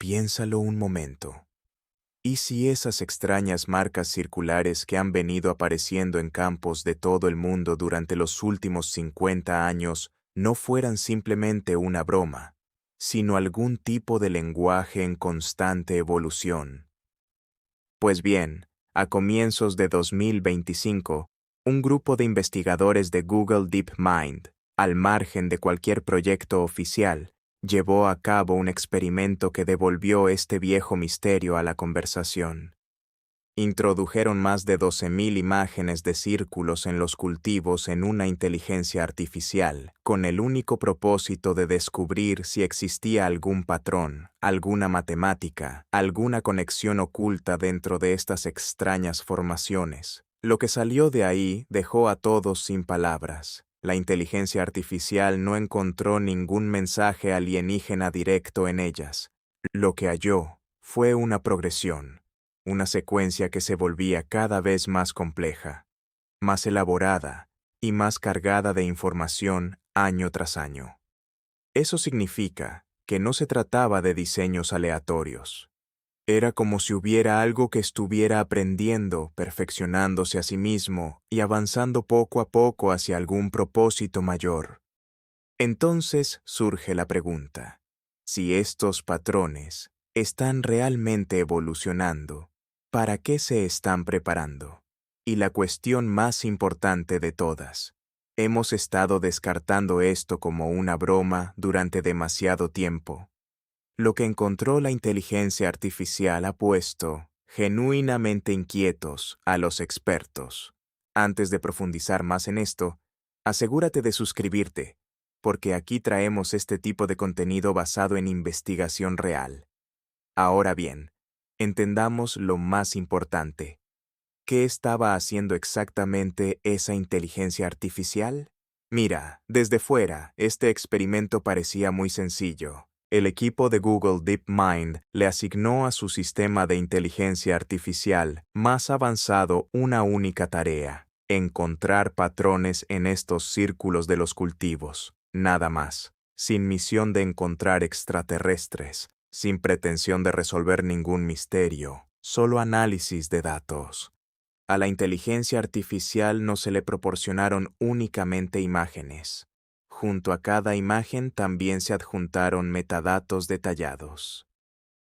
Piénsalo un momento. ¿Y si esas extrañas marcas circulares que han venido apareciendo en campos de todo el mundo durante los últimos 50 años no fueran simplemente una broma, sino algún tipo de lenguaje en constante evolución? Pues bien, a comienzos de 2025, un grupo de investigadores de Google DeepMind, al margen de cualquier proyecto oficial, llevó a cabo un experimento que devolvió este viejo misterio a la conversación. Introdujeron más de 12.000 imágenes de círculos en los cultivos en una inteligencia artificial, con el único propósito de descubrir si existía algún patrón, alguna matemática, alguna conexión oculta dentro de estas extrañas formaciones. Lo que salió de ahí dejó a todos sin palabras. La inteligencia artificial no encontró ningún mensaje alienígena directo en ellas. Lo que halló fue una progresión. Una secuencia que se volvía cada vez más compleja, más elaborada y más cargada de información año tras año. Eso significa que no se trataba de diseños aleatorios. Era como si hubiera algo que estuviera aprendiendo, perfeccionándose a sí mismo y avanzando poco a poco hacia algún propósito mayor. Entonces surge la pregunta: si estos patrones están realmente evolucionando, ¿para qué se están preparando? Y la cuestión más importante de todas: hemos estado descartando esto como una broma durante demasiado tiempo. Lo que encontró la inteligencia artificial ha puesto genuinamente inquietos a los expertos. Antes de profundizar más en esto, asegúrate de suscribirte, porque aquí traemos este tipo de contenido basado en investigación real. Ahora bien, entendamos lo más importante. ¿Qué estaba haciendo exactamente esa inteligencia artificial? Mira, desde fuera, este experimento parecía muy sencillo. El equipo de Google DeepMind le asignó a su sistema de inteligencia artificial más avanzado una única tarea: encontrar patrones en estos círculos de los cultivos, nada más, sin misión de encontrar extraterrestres, sin pretensión de resolver ningún misterio, solo análisis de datos. A la inteligencia artificial no se le proporcionaron únicamente imágenes. Junto a cada imagen también se adjuntaron metadatos detallados.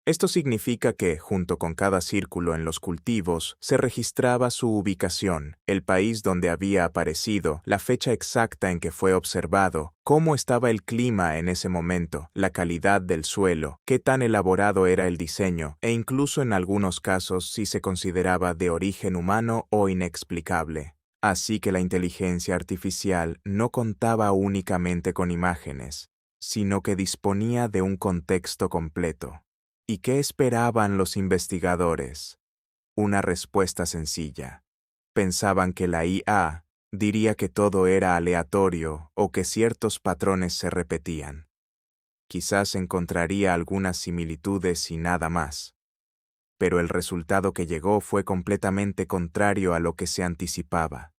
Esto significa que, junto con cada círculo en los cultivos, se registraba su ubicación, el país donde había aparecido, la fecha exacta en que fue observado, cómo estaba el clima en ese momento, la calidad del suelo, qué tan elaborado era el diseño, e incluso en algunos casos si se consideraba de origen humano o inexplicable. Así que la inteligencia artificial no contaba únicamente con imágenes, sino que disponía de un contexto completo. ¿Y qué esperaban los investigadores? Una respuesta sencilla. Pensaban que la IA diría que todo era aleatorio o que ciertos patrones se repetían. Quizás encontraría algunas similitudes y nada más. Pero el resultado que llegó fue completamente contrario a lo que se anticipaba.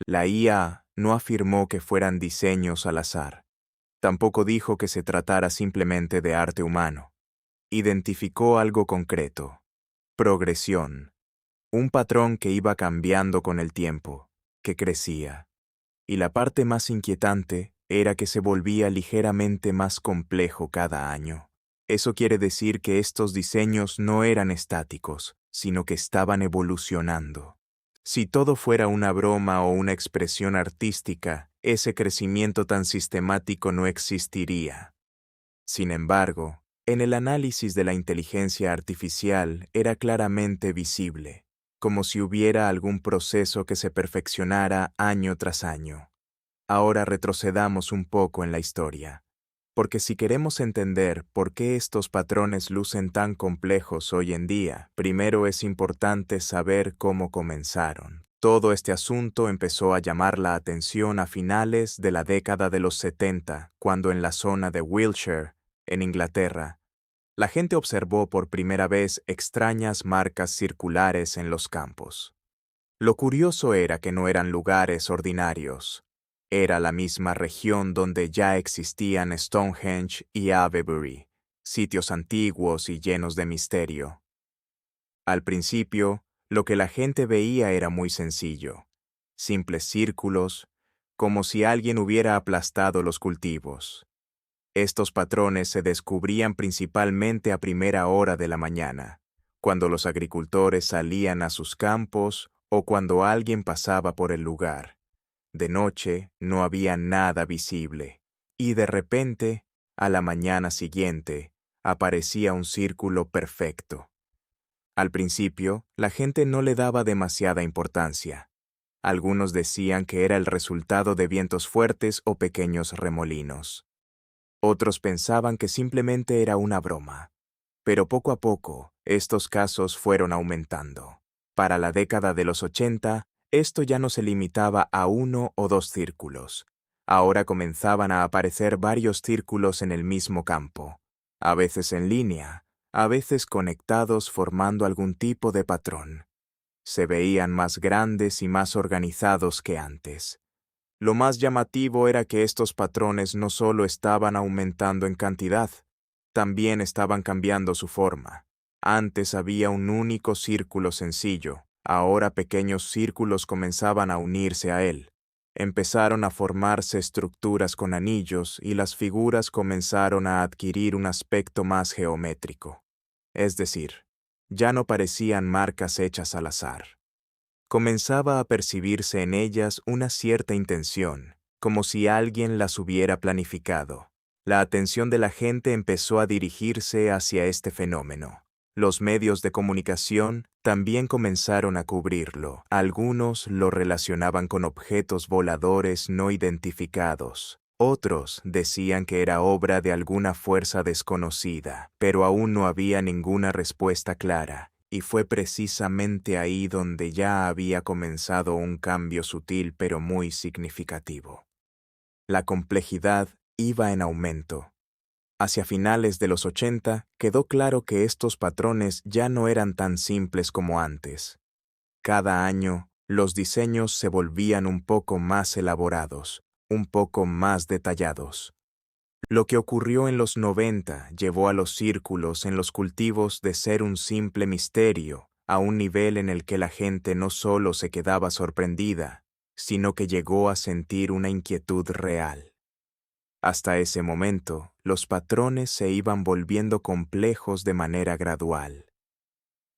La IA no afirmó que fueran diseños al azar. Tampoco dijo que se tratara simplemente de arte humano. Identificó algo concreto: progresión, un patrón que iba cambiando con el tiempo, que crecía. Y la parte más inquietante era que se volvía ligeramente más complejo cada año. Eso quiere decir que estos diseños no eran estáticos, sino que estaban evolucionando. Si todo fuera una broma o una expresión artística, ese crecimiento tan sistemático no existiría. Sin embargo, en el análisis de la inteligencia artificial era claramente visible, como si hubiera algún proceso que se perfeccionara año tras año. Ahora retrocedamos un poco en la historia, porque si queremos entender por qué estos patrones lucen tan complejos hoy en día, primero es importante saber cómo comenzaron. Todo este asunto empezó a llamar la atención a finales de la década de los 70, cuando en la zona de Wiltshire, en Inglaterra, la gente observó por primera vez extrañas marcas circulares en los campos. Lo curioso era que no eran lugares ordinarios. Era la misma región donde ya existían Stonehenge y Avebury, sitios antiguos y llenos de misterio. Al principio, lo que la gente veía era muy sencillo: simples círculos, como si alguien hubiera aplastado los cultivos. Estos patrones se descubrían principalmente a primera hora de la mañana, cuando los agricultores salían a sus campos o cuando alguien pasaba por el lugar. De noche no había nada visible, y de repente, a la mañana siguiente, aparecía un círculo perfecto. Al principio, la gente no le daba demasiada importancia. Algunos decían que era el resultado de vientos fuertes o pequeños remolinos. Otros pensaban que simplemente era una broma. Pero poco a poco, estos casos fueron aumentando. Para la década de los 80, esto ya no se limitaba a 1 o 2 círculos. Ahora comenzaban a aparecer varios círculos en el mismo campo, a veces en línea, a veces conectados formando algún tipo de patrón. Se veían más grandes y más organizados que antes. Lo más llamativo era que estos patrones no solo estaban aumentando en cantidad, también estaban cambiando su forma. Antes había un único círculo sencillo, ahora pequeños círculos comenzaban a unirse a él. Empezaron a formarse estructuras con anillos y las figuras comenzaron a adquirir un aspecto más geométrico. Es decir, ya no parecían marcas hechas al azar. Comenzaba a percibirse en ellas una cierta intención, como si alguien las hubiera planificado. La atención de la gente empezó a dirigirse hacia este fenómeno. Los medios de comunicación también comenzaron a cubrirlo. Algunos lo relacionaban con objetos voladores no identificados. Otros decían que era obra de alguna fuerza desconocida, pero aún no había ninguna respuesta clara. Y fue precisamente ahí donde ya había comenzado un cambio sutil pero muy significativo. La complejidad iba en aumento. Hacia finales de los 80 quedó claro que estos patrones ya no eran tan simples como antes. Cada año, los diseños se volvían un poco más elaborados, un poco más detallados. Lo que ocurrió en los 90 llevó a los círculos en los cultivos de ser un simple misterio a un nivel en el que la gente no solo se quedaba sorprendida, sino que llegó a sentir una inquietud real. Hasta ese momento, los patrones se iban volviendo complejos de manera gradual.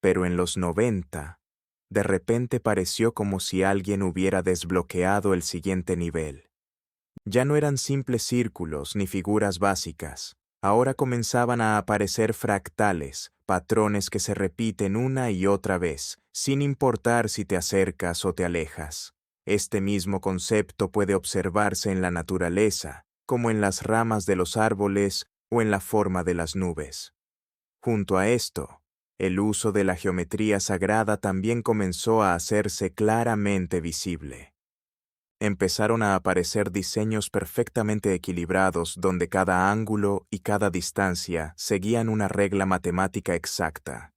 Pero en los 90, de repente pareció como si alguien hubiera desbloqueado el siguiente nivel. Ya no eran simples círculos ni figuras básicas. Ahora comenzaban a aparecer fractales, patrones que se repiten una y otra vez, sin importar si te acercas o te alejas. Este mismo concepto puede observarse en la naturaleza, como en las ramas de los árboles o en la forma de las nubes. Junto a esto, el uso de la geometría sagrada también comenzó a hacerse claramente visible. Empezaron a aparecer diseños perfectamente equilibrados donde cada ángulo y cada distancia seguían una regla matemática exacta.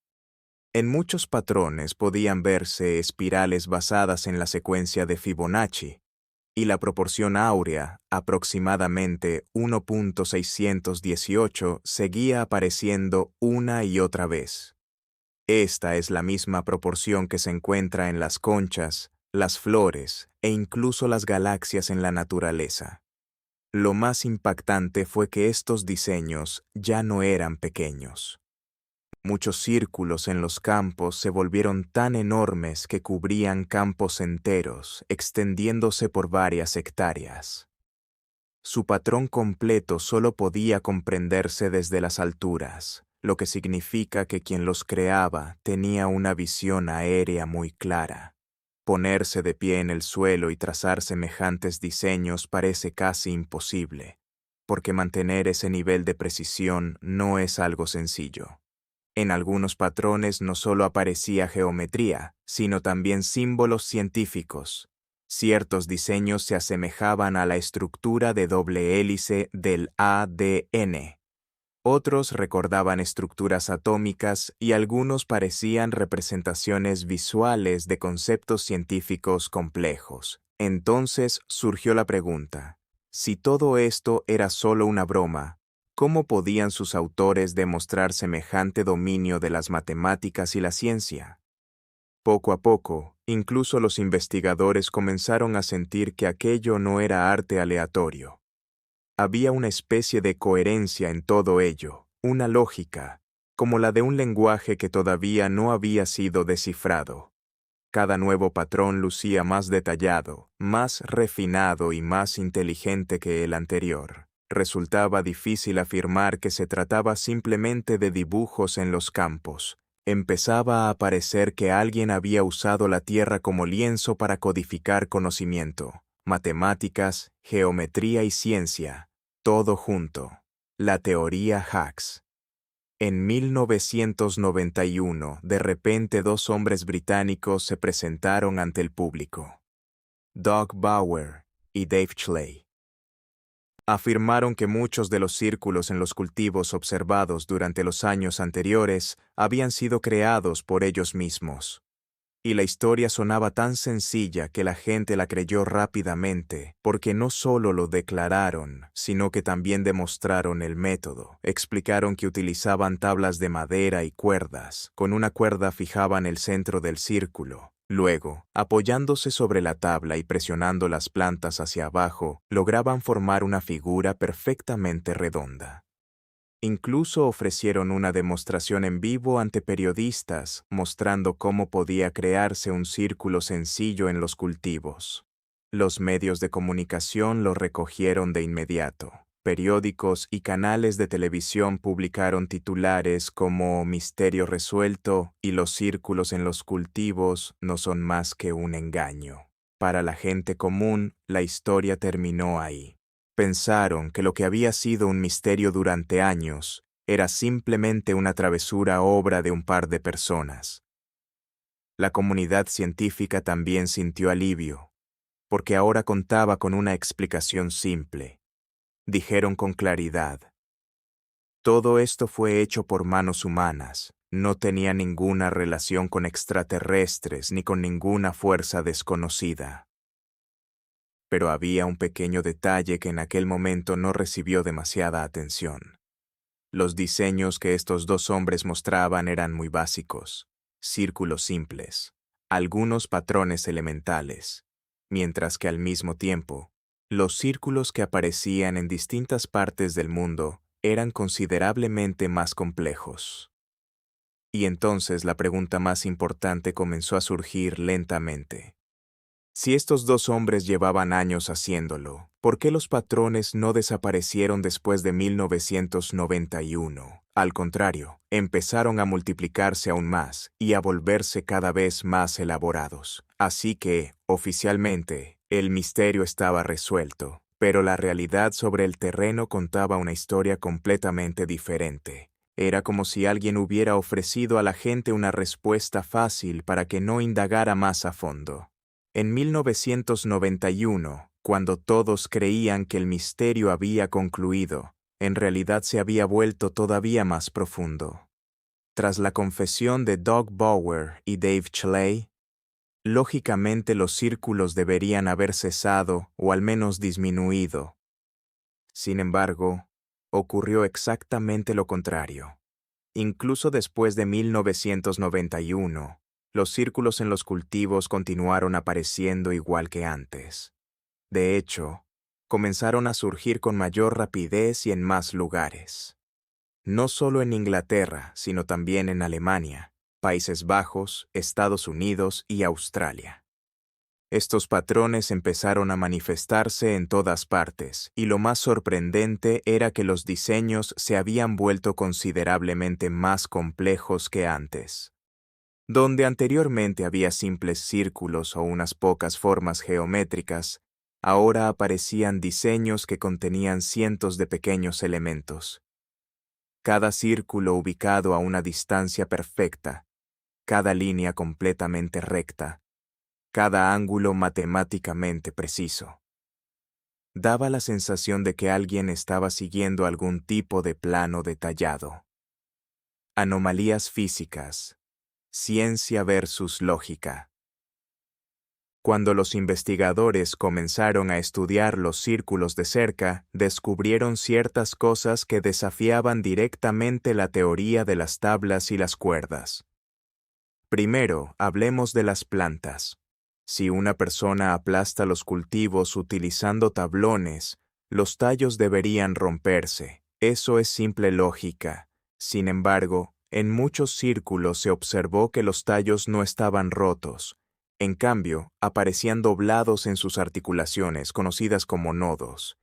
En muchos patrones podían verse espirales basadas en la secuencia de Fibonacci, y la proporción áurea, aproximadamente 1.618, seguía apareciendo una y otra vez. Esta es la misma proporción que se encuentra en las conchas, las flores e incluso las galaxias en la naturaleza. Lo más impactante fue que estos diseños ya no eran pequeños. Muchos círculos en los campos se volvieron tan enormes que cubrían campos enteros, extendiéndose por varias hectáreas. Su patrón completo solo podía comprenderse desde las alturas, lo que significa que quien los creaba tenía una visión aérea muy clara. Ponerse de pie en el suelo y trazar semejantes diseños parece casi imposible, porque mantener ese nivel de precisión no es algo sencillo. En algunos patrones no solo aparecía geometría, sino también símbolos científicos. Ciertos diseños se asemejaban a la estructura de doble hélice del ADN. Otros recordaban estructuras atómicas y algunos parecían representaciones visuales de conceptos científicos complejos. Entonces surgió la pregunta: si todo esto era solo una broma, ¿Cómo podían sus autores demostrar semejante dominio de las matemáticas y la ciencia? Poco a poco, incluso los investigadores comenzaron a sentir que aquello no era arte aleatorio. Había una especie de coherencia en todo ello, una lógica, como la de un lenguaje que todavía no había sido descifrado. Cada nuevo patrón lucía más detallado, más refinado y más inteligente que el anterior. Resultaba difícil afirmar que se trataba simplemente de dibujos en los campos. Empezaba a parecer que alguien había usado la tierra como lienzo para codificar conocimiento, matemáticas, geometría y ciencia, todo junto. La teoría Higgs. En 1991, de repente dos hombres británicos se presentaron ante el público. Doug Bower y Dave Schley. Afirmaron que muchos de los círculos en los cultivos observados durante los años anteriores habían sido creados por ellos mismos. Y la historia sonaba tan sencilla que la gente la creyó rápidamente, porque no solo lo declararon, sino que también demostraron el método. Explicaron que utilizaban tablas de madera y cuerdas. Con una cuerda fijaban el centro del círculo. Luego, apoyándose sobre la tabla y presionando las plantas hacia abajo, lograban formar una figura perfectamente redonda. Incluso ofrecieron una demostración en vivo ante periodistas, mostrando cómo podía crearse un círculo sencillo en los cultivos. Los medios de comunicación lo recogieron de inmediato. Periódicos y canales de televisión publicaron titulares como Misterio resuelto y los círculos en los cultivos no son más que un engaño. Para la gente común, la historia terminó ahí. Pensaron que lo que había sido un misterio durante años era simplemente una travesura obra de un par de personas. La comunidad científica también sintió alivio, porque ahora contaba con una explicación simple. Dijeron con claridad: todo esto fue hecho por manos humanas, no tenía ninguna relación con extraterrestres ni con ninguna fuerza desconocida. Pero había un pequeño detalle que en aquel momento no recibió demasiada atención. Los diseños que estos dos hombres mostraban eran muy básicos, círculos simples, algunos patrones elementales, mientras que al mismo tiempo, los círculos que aparecían en distintas partes del mundo eran considerablemente más complejos. Y entonces la pregunta más importante comenzó a surgir lentamente. Si estos dos hombres llevaban años haciéndolo, ¿por qué los patrones no desaparecieron después de 1991? Al contrario, empezaron a multiplicarse aún más y a volverse cada vez más elaborados. Así que, oficialmente, el misterio estaba resuelto, pero la realidad sobre el terreno contaba una historia completamente diferente. Era como si alguien hubiera ofrecido a la gente una respuesta fácil para que no indagara más a fondo. En 1991, cuando todos creían que el misterio había concluido, en realidad se había vuelto todavía más profundo. Tras la confesión de Doug Bower y Dave Schley, lógicamente los círculos deberían haber cesado o al menos disminuido. Sin embargo, ocurrió exactamente lo contrario. Incluso después de 1991, los círculos en los cultivos continuaron apareciendo igual que antes. De hecho, comenzaron a surgir con mayor rapidez y en más lugares. No solo en Inglaterra, sino también en Alemania, Países Bajos, Estados Unidos y Australia. Estos patrones empezaron a manifestarse en todas partes, y lo más sorprendente era que los diseños se habían vuelto considerablemente más complejos que antes. Donde anteriormente había simples círculos o unas pocas formas geométricas, ahora aparecían diseños que contenían cientos de pequeños elementos. Cada círculo ubicado a una distancia perfecta, cada línea completamente recta, cada ángulo matemáticamente preciso. Daba la sensación de que alguien estaba siguiendo algún tipo de plano detallado. Anomalías físicas. Ciencia versus lógica. Cuando los investigadores comenzaron a estudiar los círculos de cerca, descubrieron ciertas cosas que desafiaban directamente la teoría de las tablas y las cuerdas. Primero, hablemos de las plantas. Si una persona aplasta los cultivos utilizando tablones, los tallos deberían romperse. Eso es simple lógica. Sin embargo, en muchos círculos se observó que los tallos no estaban rotos. En cambio, aparecían doblados en sus articulaciones, conocidas como nodos.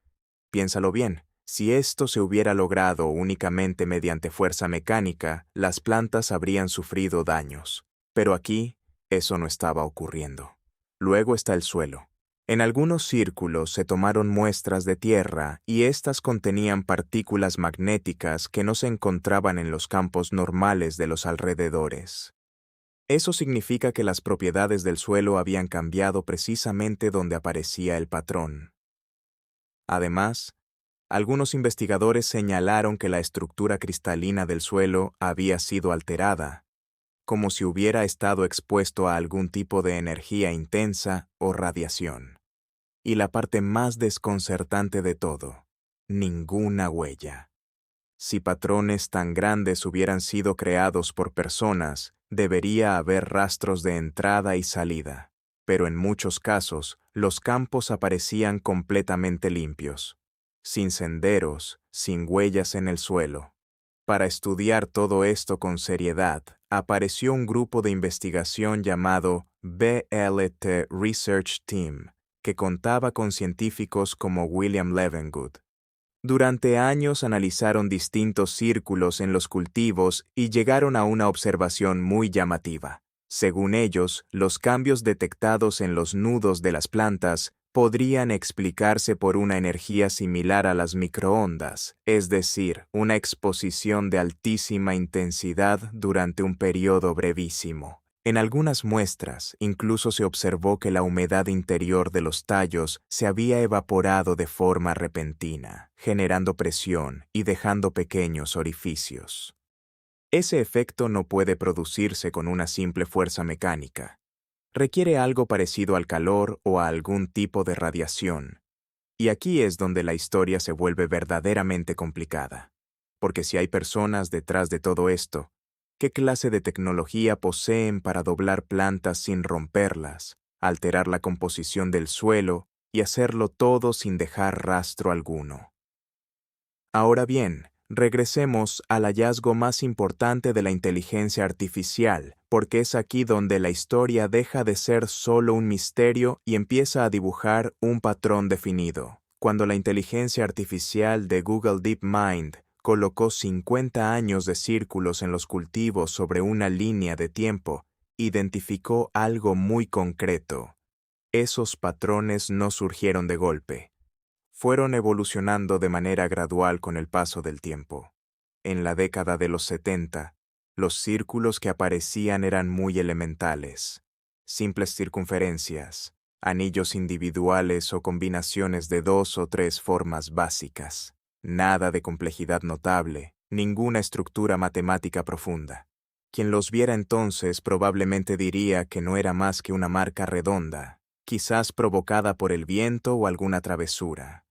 Piénsalo bien, si esto se hubiera logrado únicamente mediante fuerza mecánica, las plantas habrían sufrido daños. Pero aquí, eso no estaba ocurriendo. Luego está el suelo. En algunos círculos se tomaron muestras de tierra y éstas contenían partículas magnéticas que no se encontraban en los campos normales de los alrededores. Eso significa que las propiedades del suelo habían cambiado precisamente donde aparecía el patrón. Además, algunos investigadores señalaron que la estructura cristalina del suelo había sido alterada, como si hubiera estado expuesto a algún tipo de energía intensa o radiación. Y la parte más desconcertante de todo, ninguna huella. Si patrones tan grandes hubieran sido creados por personas, debería haber rastros de entrada y salida, pero en muchos casos, los campos aparecían completamente limpios, sin senderos, sin huellas en el suelo. Para estudiar todo esto con seriedad, apareció un grupo de investigación llamado BLT Research Team, que contaba con científicos como William Levengood. Durante años analizaron distintos círculos en los cultivos y llegaron a una observación muy llamativa. Según ellos, los cambios detectados en los nudos de las plantas podrían explicarse por una energía similar a las microondas, es decir, una exposición de altísima intensidad durante un periodo brevísimo. En algunas muestras, incluso se observó que la humedad interior de los tallos se había evaporado de forma repentina, generando presión y dejando pequeños orificios. Ese efecto no puede producirse con una simple fuerza mecánica. Requiere algo parecido al calor o a algún tipo de radiación. Y aquí es donde la historia se vuelve verdaderamente complicada. Porque si hay personas detrás de todo esto, ¿qué clase de tecnología poseen para doblar plantas sin romperlas, alterar la composición del suelo y hacerlo todo sin dejar rastro alguno? Ahora bien, regresemos al hallazgo más importante de la inteligencia artificial, porque es aquí donde la historia deja de ser solo un misterio y empieza a dibujar un patrón definido. Cuando la inteligencia artificial de Google DeepMind colocó 50 años de círculos en los cultivos sobre una línea de tiempo, identificó algo muy concreto. Esos patrones no surgieron de golpe. Fueron evolucionando de manera gradual con el paso del tiempo. En la década de los 70, los círculos que aparecían eran muy elementales. Simples circunferencias, anillos individuales o combinaciones de 2 o 3 formas básicas. Nada de complejidad notable, ninguna estructura matemática profunda. Quien los viera entonces probablemente diría que no era más que una marca redonda, quizás provocada por el viento o alguna travesura.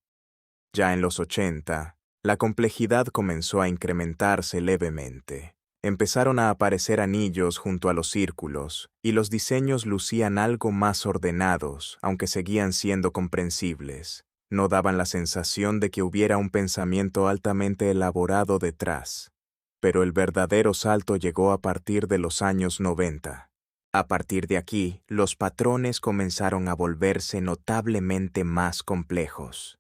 Ya en los 80, la complejidad comenzó a incrementarse levemente. Empezaron a aparecer anillos junto a los círculos, y los diseños lucían algo más ordenados, aunque seguían siendo comprensibles. No daban la sensación de que hubiera un pensamiento altamente elaborado detrás. Pero el verdadero salto llegó a partir de los años 90. A partir de aquí, los patrones comenzaron a volverse notablemente más complejos.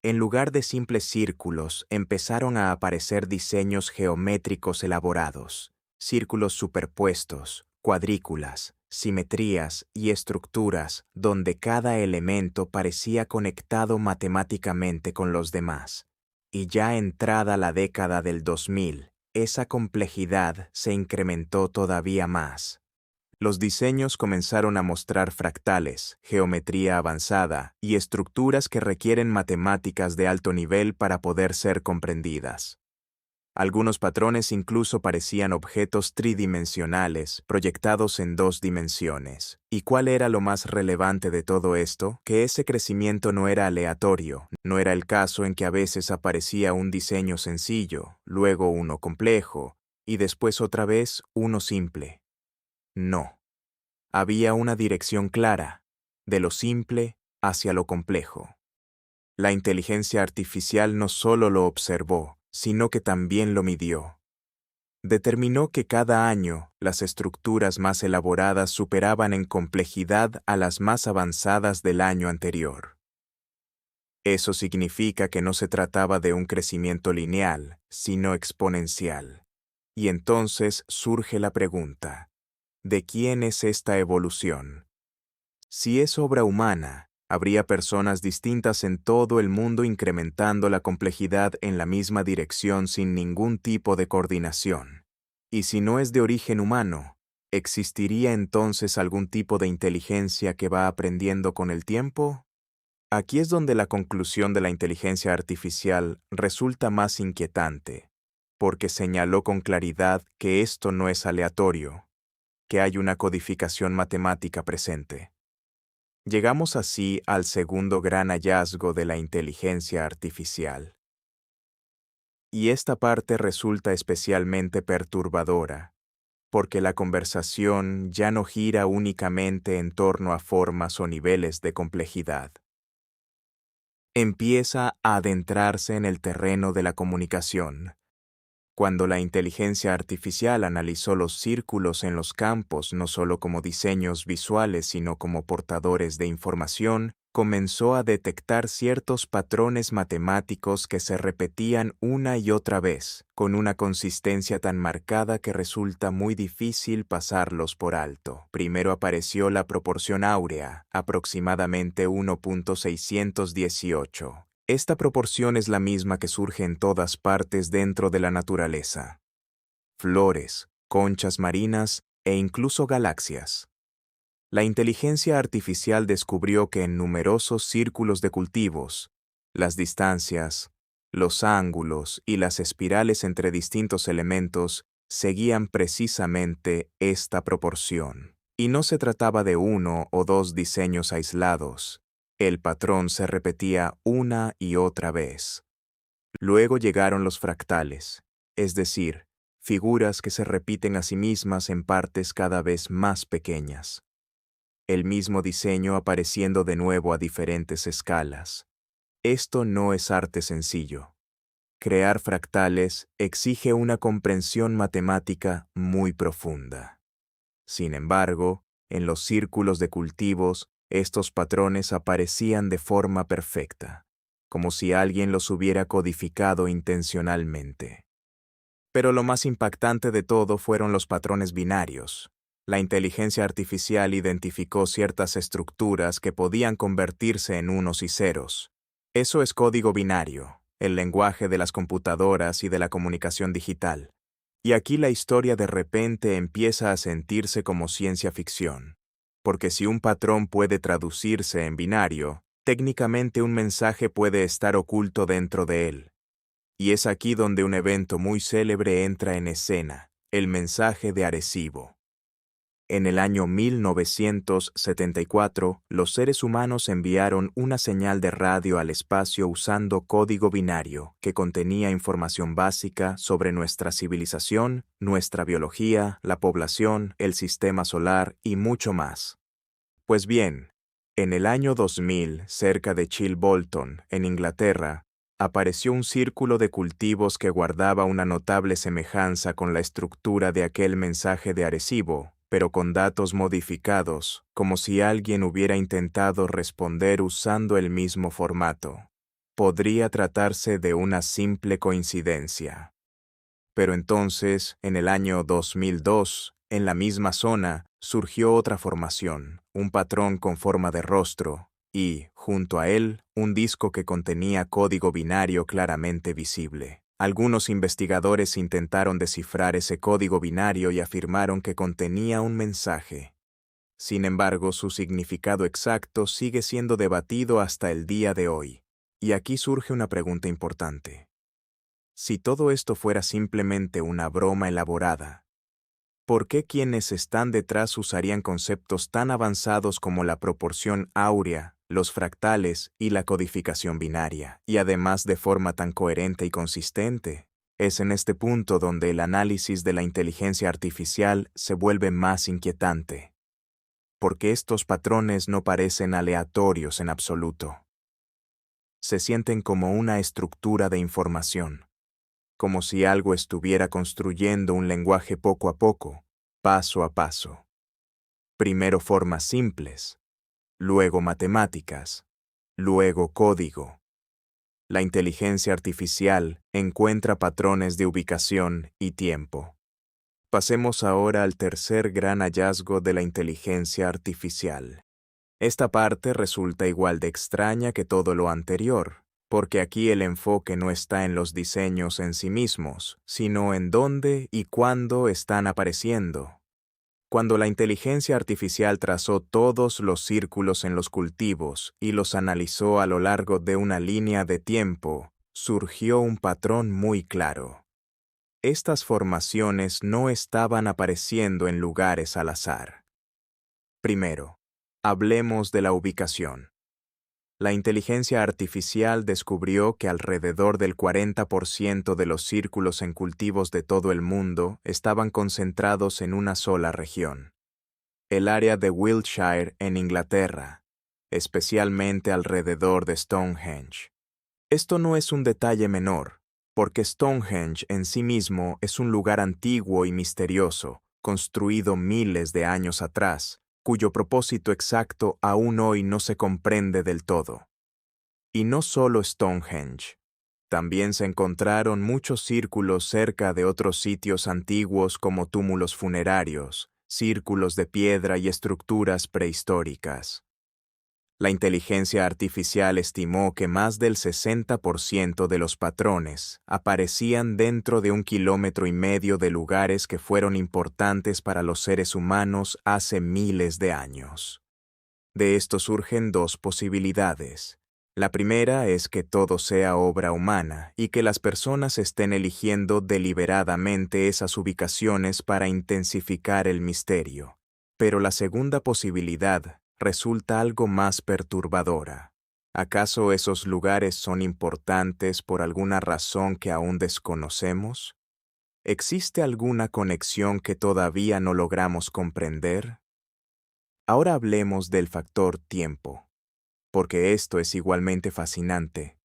En lugar de simples círculos, empezaron a aparecer diseños geométricos elaborados, círculos superpuestos, cuadrículas, simetrías y estructuras donde cada elemento parecía conectado matemáticamente con los demás. Y ya entrada la década del 2000, esa complejidad se incrementó todavía más. Los diseños comenzaron a mostrar fractales, geometría avanzada y estructuras que requieren matemáticas de alto nivel para poder ser comprendidas. Algunos patrones incluso parecían objetos tridimensionales, proyectados en 2 dimensiones. ¿Y cuál era lo más relevante de todo esto? Que ese crecimiento no era aleatorio. No era el caso en que a veces aparecía un diseño sencillo, luego uno complejo, y después otra vez uno simple. No. Había una dirección clara, de lo simple hacia lo complejo. La inteligencia artificial no solo lo observó, sino que también lo midió. Determinó que cada año las estructuras más elaboradas superaban en complejidad a las más avanzadas del año anterior. Eso significa que no se trataba de un crecimiento lineal, sino exponencial. Y entonces surge la pregunta: ¿de quién es esta evolución? Si es obra humana, habría personas distintas en todo el mundo incrementando la complejidad en la misma dirección sin ningún tipo de coordinación. Y si no es de origen humano, ¿existiría entonces algún tipo de inteligencia que va aprendiendo con el tiempo? Aquí es donde la conclusión de la inteligencia artificial resulta más inquietante, porque señaló con claridad que esto no es aleatorio, que hay una codificación matemática presente. Llegamos así al segundo gran hallazgo de la inteligencia artificial. Y esta parte resulta especialmente perturbadora, porque la conversación ya no gira únicamente en torno a formas o niveles de complejidad. Empieza a adentrarse en el terreno de la comunicación. Cuando la inteligencia artificial analizó los círculos en los campos no solo como diseños visuales sino como portadores de información, comenzó a detectar ciertos patrones matemáticos que se repetían una y otra vez, con una consistencia tan marcada que resulta muy difícil pasarlos por alto. Primero apareció la proporción áurea, aproximadamente 1.618. Esta proporción es la misma que surge en todas partes dentro de la naturaleza. Flores, conchas marinas e incluso galaxias. La inteligencia artificial descubrió que en numerosos círculos de cultivos, las distancias, los ángulos y las espirales entre distintos elementos seguían precisamente esta proporción. Y no se trataba de uno o dos diseños aislados. El patrón se repetía una y otra vez. Luego llegaron los fractales, es decir, figuras que se repiten a sí mismas en partes cada vez más pequeñas. El mismo diseño apareciendo de nuevo a diferentes escalas. Esto no es arte sencillo. Crear fractales exige una comprensión matemática muy profunda. Sin embargo, en los círculos de cultivos, estos patrones aparecían de forma perfecta, como si alguien los hubiera codificado intencionalmente. Pero lo más impactante de todo fueron los patrones binarios. La inteligencia artificial identificó ciertas estructuras que podían convertirse en unos y ceros. Eso es código binario, el lenguaje de las computadoras y de la comunicación digital. Y aquí la historia de repente empieza a sentirse como ciencia ficción. Porque si un patrón puede traducirse en binario, técnicamente un mensaje puede estar oculto dentro de él. Y es aquí donde un evento muy célebre entra en escena, el mensaje de Arecibo. En el año 1974, los seres humanos enviaron una señal de radio al espacio usando código binario que contenía información básica sobre nuestra civilización, nuestra biología, la población, el sistema solar y mucho más. Pues bien, en el año 2000, cerca de Chilbolton, en Inglaterra, apareció un círculo de cultivos que guardaba una notable semejanza con la estructura de aquel mensaje de Arecibo, pero con datos modificados, como si alguien hubiera intentado responder usando el mismo formato. Podría tratarse de una simple coincidencia. Pero entonces, en el año 2002, en la misma zona, surgió otra formación, un patrón con forma de rostro, y, junto a él, un disco que contenía código binario claramente visible. Algunos investigadores intentaron descifrar ese código binario y afirmaron que contenía un mensaje. Sin embargo, su significado exacto sigue siendo debatido hasta el día de hoy. Y aquí surge una pregunta importante. Si todo esto fuera simplemente una broma elaborada, ¿por qué quienes están detrás usarían conceptos tan avanzados como la proporción áurea, los fractales y la codificación binaria, y además de forma tan coherente y consistente? Es en este punto donde el análisis de la inteligencia artificial se vuelve más inquietante, porque estos patrones no parecen aleatorios en absoluto. Se sienten como una estructura de información, como si algo estuviera construyendo un lenguaje poco a poco, paso a paso. Primero formas simples, luego matemáticas, luego código. La inteligencia artificial encuentra patrones de ubicación y tiempo. Pasemos ahora al tercer gran hallazgo de la inteligencia artificial. Esta parte resulta igual de extraña que todo lo anterior, porque aquí el enfoque no está en los diseños en sí mismos, sino en dónde y cuándo están apareciendo. Cuando la inteligencia artificial trazó todos los círculos en los cultivos y los analizó a lo largo de una línea de tiempo, surgió un patrón muy claro. Estas formaciones no estaban apareciendo en lugares al azar. Primero, hablemos de la ubicación. La inteligencia artificial descubrió que alrededor del 40% de los círculos en cultivos de todo el mundo estaban concentrados en una sola región, el área de Wiltshire en Inglaterra, especialmente alrededor de Stonehenge. Esto no es un detalle menor, porque Stonehenge en sí mismo es un lugar antiguo y misterioso, construido miles de años atrás, cuyo propósito exacto aún hoy no se comprende del todo. Y no solo Stonehenge. También se encontraron muchos círculos cerca de otros sitios antiguos como túmulos funerarios, círculos de piedra y estructuras prehistóricas. La inteligencia artificial estimó que más del 60% de los patrones aparecían dentro de 1,5 kilómetros de lugares que fueron importantes para los seres humanos hace miles de años. De esto surgen dos posibilidades. La primera es que todo sea obra humana y que las personas estén eligiendo deliberadamente esas ubicaciones para intensificar el misterio. Pero la segunda posibilidad resulta algo más perturbadora. ¿Acaso esos lugares son importantes por alguna razón que aún desconocemos? ¿Existe alguna conexión que todavía no logramos comprender? Ahora hablemos del factor tiempo, porque esto es igualmente fascinante.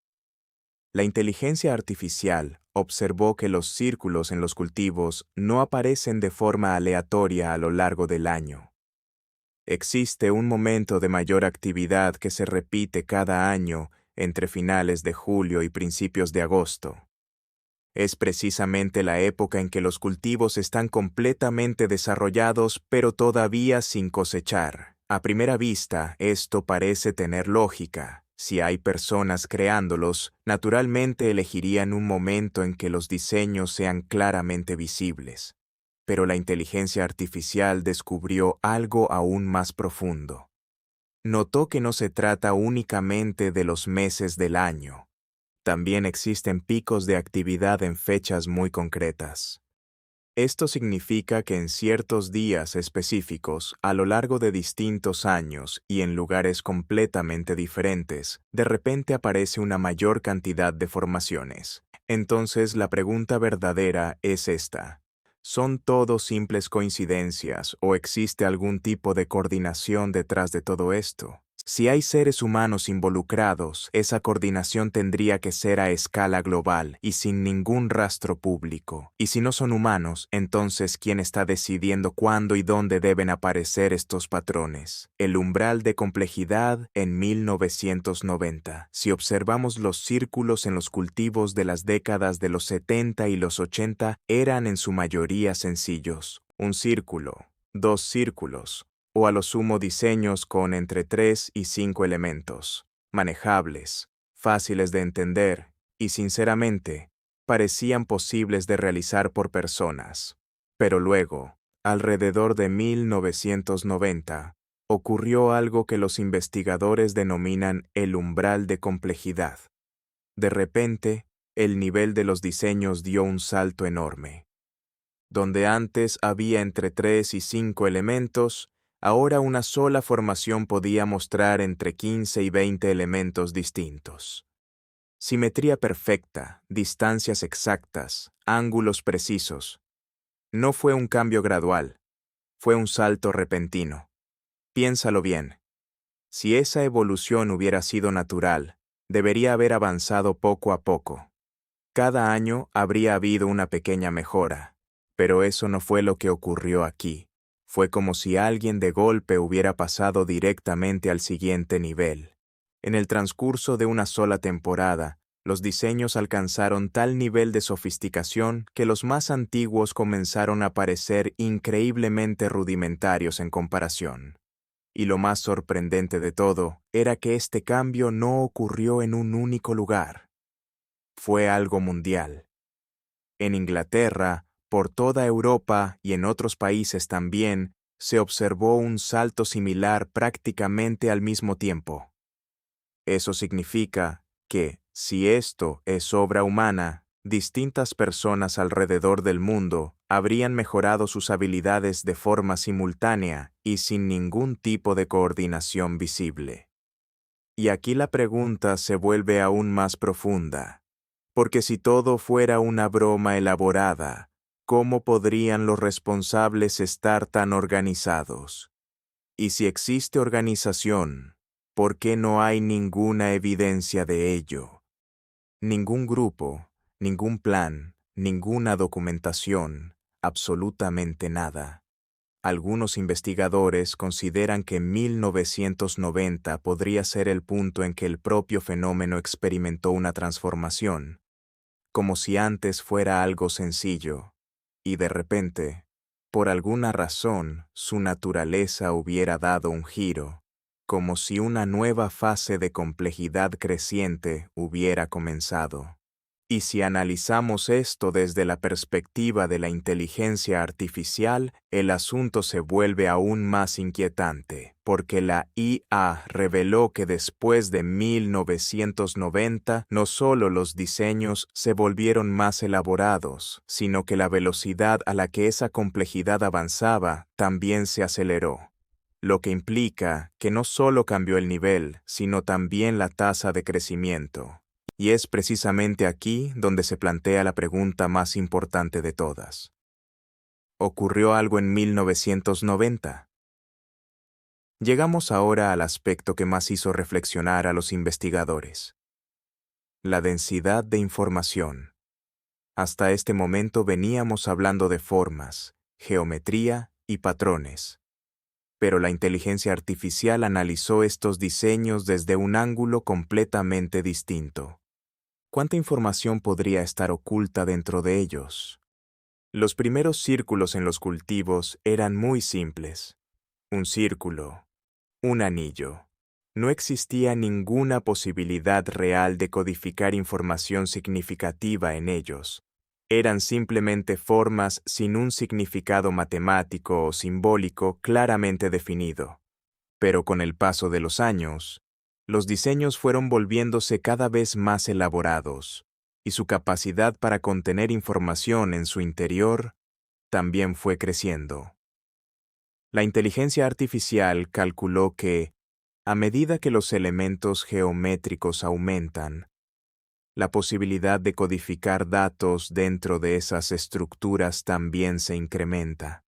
La inteligencia artificial observó que los círculos en los cultivos no aparecen de forma aleatoria a lo largo del año. Existe un momento de mayor actividad que se repite cada año entre finales de julio y principios de agosto. Es precisamente la época en que los cultivos están completamente desarrollados pero todavía sin cosechar. A primera vista, esto parece tener lógica. Si hay personas creándolos, naturalmente elegirían un momento en que los diseños sean claramente visibles. Pero la inteligencia artificial descubrió algo aún más profundo. Notó que no se trata únicamente de los meses del año. También existen picos de actividad en fechas muy concretas. Esto significa que en ciertos días específicos, a lo largo de distintos años y en lugares completamente diferentes, de repente aparece una mayor cantidad de formaciones. Entonces la pregunta verdadera es esta: ¿son todo simples coincidencias o existe algún tipo de coordinación detrás de todo esto? Si hay seres humanos involucrados, esa coordinación tendría que ser a escala global y sin ningún rastro público. Y si no son humanos, entonces ¿quién está decidiendo cuándo y dónde deben aparecer estos patrones? El umbral de complejidad en 1990. Si observamos los círculos en los cultivos de las décadas de los 70 y los 80, eran en su mayoría sencillos. Un círculo, dos círculos, o a lo sumo diseños con entre 3 y 5 elementos, manejables, fáciles de entender y, sinceramente, parecían posibles de realizar por personas. Pero luego, alrededor de 1990, ocurrió algo que los investigadores denominan el umbral de complejidad. De repente, el nivel de los diseños dio un salto enorme. Donde antes había entre 3 y 5 elementos, ahora una sola formación podía mostrar entre 15 y 20 elementos distintos. Simetría perfecta, distancias exactas, ángulos precisos. No fue un cambio gradual, fue un salto repentino. Piénsalo bien. Si esa evolución hubiera sido natural, debería haber avanzado poco a poco. Cada año habría habido una pequeña mejora, pero eso no fue lo que ocurrió aquí. Fue como si alguien de golpe hubiera pasado directamente al siguiente nivel. En el transcurso de una sola temporada, los diseños alcanzaron tal nivel de sofisticación que los más antiguos comenzaron a parecer increíblemente rudimentarios en comparación. Y lo más sorprendente de todo era que este cambio no ocurrió en un único lugar. Fue algo mundial. En Inglaterra, por toda Europa y en otros países también, se observó un salto similar prácticamente al mismo tiempo. Eso significa que, si esto es obra humana, distintas personas alrededor del mundo habrían mejorado sus habilidades de forma simultánea y sin ningún tipo de coordinación visible. Y aquí la pregunta se vuelve aún más profunda. Porque si todo fuera una broma elaborada, ¿cómo podrían los responsables estar tan organizados? Y si existe organización, ¿por qué no hay ninguna evidencia de ello? Ningún grupo, ningún plan, ninguna documentación, absolutamente nada. Algunos investigadores consideran que 1990 podría ser el punto en que el propio fenómeno experimentó una transformación, como si antes fuera algo sencillo, y de repente, por alguna razón, su naturaleza hubiera dado un giro, como si una nueva fase de complejidad creciente hubiera comenzado. Y si analizamos esto desde la perspectiva de la inteligencia artificial, el asunto se vuelve aún más inquietante, porque la IA reveló que después de 1990 no solo los diseños se volvieron más elaborados, sino que la velocidad a la que esa complejidad avanzaba también se aceleró. Lo que implica que no solo cambió el nivel, sino también la tasa de crecimiento. Y es precisamente aquí donde se plantea la pregunta más importante de todas. ¿Ocurrió algo en 1990? Llegamos ahora al aspecto que más hizo reflexionar a los investigadores. La densidad de información. Hasta este momento veníamos hablando de formas, geometría y patrones. Pero la inteligencia artificial analizó estos diseños desde un ángulo completamente distinto. ¿Cuánta información podría estar oculta dentro de ellos? Los primeros círculos en los cultivos eran muy simples. Un círculo, un anillo. No existía ninguna posibilidad real de codificar información significativa en ellos. Eran simplemente formas sin un significado matemático o simbólico claramente definido. Pero con el paso de los años, los diseños fueron volviéndose cada vez más elaborados, y su capacidad para contener información en su interior también fue creciendo. La inteligencia artificial calculó que, a medida que los elementos geométricos aumentan, la posibilidad de codificar datos dentro de esas estructuras también se incrementa.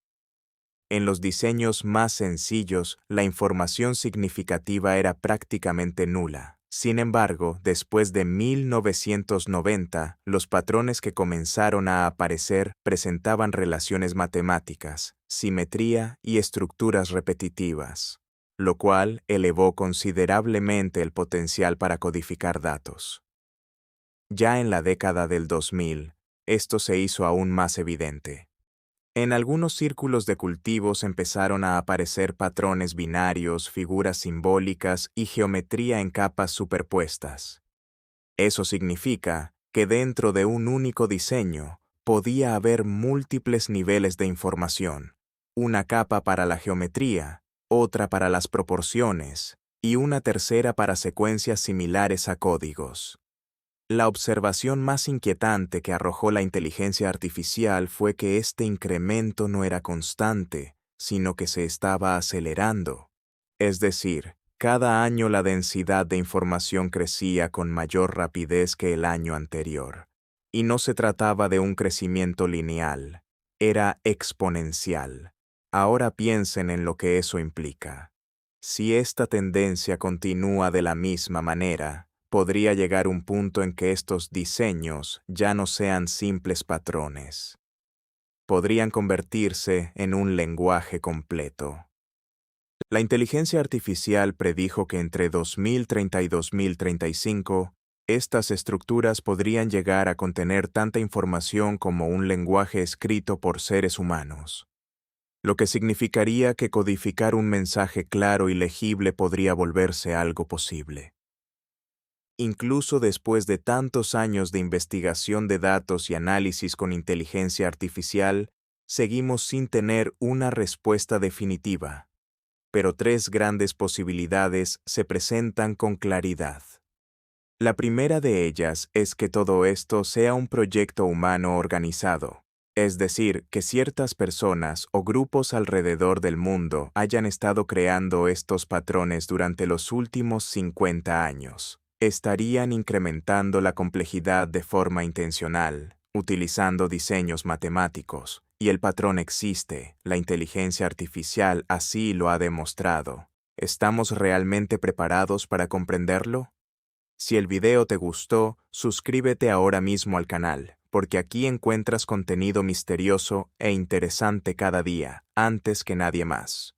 En los diseños más sencillos, la información significativa era prácticamente nula. Sin embargo, después de 1990, los patrones que comenzaron a aparecer presentaban relaciones matemáticas, simetría y estructuras repetitivas, lo cual elevó considerablemente el potencial para codificar datos. Ya en la década del 2000, esto se hizo aún más evidente. En algunos círculos de cultivos empezaron a aparecer patrones binarios, figuras simbólicas y geometría en capas superpuestas. Eso significa que dentro de un único diseño podía haber múltiples niveles de información, una capa para la geometría, otra para las proporciones y una tercera para secuencias similares a códigos. La observación más inquietante que arrojó la inteligencia artificial fue que este incremento no era constante, sino que se estaba acelerando. Es decir, cada año la densidad de información crecía con mayor rapidez que el año anterior. Y no se trataba de un crecimiento lineal, era exponencial. Ahora piensen en lo que eso implica. Si esta tendencia continúa de la misma manera, podría llegar un punto en que estos diseños ya no sean simples patrones. Podrían convertirse en un lenguaje completo. La inteligencia artificial predijo que entre 2030 y 2035, estas estructuras podrían llegar a contener tanta información como un lenguaje escrito por seres humanos, lo que significaría que codificar un mensaje claro y legible podría volverse algo posible. Incluso después de tantos años de investigación de datos y análisis con inteligencia artificial, seguimos sin tener una respuesta definitiva. Pero tres grandes posibilidades se presentan con claridad. La primera de ellas es que todo esto sea un proyecto humano organizado, es decir, que ciertas personas o grupos alrededor del mundo hayan estado creando estos patrones durante los últimos 50 años. Estarían incrementando la complejidad de forma intencional, utilizando diseños matemáticos, y el patrón existe, la inteligencia artificial así lo ha demostrado. ¿Estamos realmente preparados para comprenderlo? Si el video te gustó, suscríbete ahora mismo al canal, porque aquí encuentras contenido misterioso e interesante cada día, antes que nadie más.